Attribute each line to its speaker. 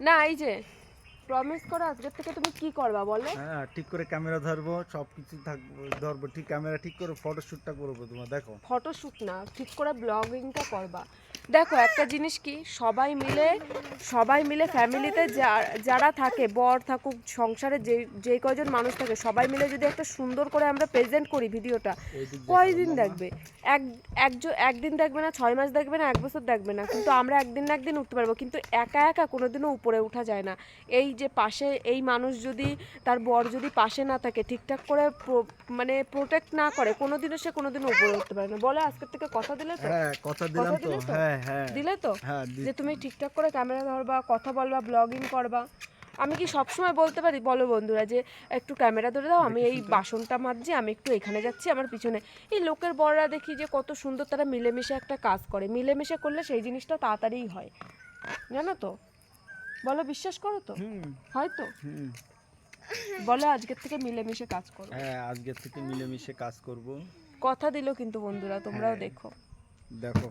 Speaker 1: না এই যে প্রমিস করো আজকের থেকে তুমি কি করবা বলো?
Speaker 2: হ্যাঁ, ঠিক করে ক্যামেরা ধরবো, সবকিছু থাকবো, ধরবো ঠিক, ক্যামেরা ঠিক করে ফটোশুটটা করবো তোমার, দেখো।
Speaker 1: ফটোশ্যুট না, ঠিক করে ব্লগিংটা করবা। দেখো একটা জিনিস কি, সবাই মিলে ফ্যামিলিতে যারা থাকে, বর থাকুক, সংসারে যে কয়জন মানুষ থাকে, সবাই মিলে যদি একটা সুন্দর করে আমরা প্রেজেন্ট করি ভিডিওটা,
Speaker 2: এইদিক দেখাবো
Speaker 1: কয়দিন
Speaker 2: মামা।
Speaker 1: দেখবে? একদিন দেখবে না, 6 মাস দেখবে না, 1 বছর দেখবে না, কিন্তু আমরা একদিন না একদিন উঠতে পারবো। কিন্তু একা একা কোনোদিনও উপরে ওঠা যায় না। এই যে পাশে এই মানুষ যদি, তার বর যদি পাশে না থাকে, ঠিকঠাক করে মানে প্রোটেক্ট না করে, কোনোদিনও সে কোনোদিনও উপরে উঠতে পারে না। বলে আজকের থেকে কথা দিলে তো?
Speaker 2: হ্যাঁ, কথা দিলাম
Speaker 1: কথা
Speaker 2: তো।
Speaker 1: দিলে তো?
Speaker 2: হ্যাঁ, হ্যাঁ।
Speaker 1: দিলে তো?
Speaker 2: হ্যাঁ,
Speaker 1: যে তুমি ঠিকঠাক করে ক্যামেরা ধরবা, কথা বলবা, ব্লগিং করবা। আমি কি সবসময় বলতে পারি বলো বন্ধুরা যে একটু ক্যামেরা ধরে দাও, আমি এই
Speaker 2: দেখিস তো।
Speaker 1: বাসনটা মাজছি, আমি একটু এখানে যাচ্ছি, আমার পিছনে। এই লোকের বড়রা দেখি যে কত সুন্দর তারা মিলেমিশে একটা কাজ করে, মিলেমিশে করলে সেই জিনিসটা তাড়াতাড়িই হয়, জানো তো? বলো, বিশ্বাস করো তো?
Speaker 2: হুম।
Speaker 1: হয়তো
Speaker 2: হুম।
Speaker 1: বলো আজকের থেকে মিলেমিশে কাজ করো।
Speaker 2: হ্যাঁ, আজকের থেকে মিলেমিশে কাজ করব।
Speaker 1: কথা দিলো কিন্তু বন্ধুরা, তোমরাও
Speaker 2: হ্যাঁ,
Speaker 1: দেখো।
Speaker 2: দেখো।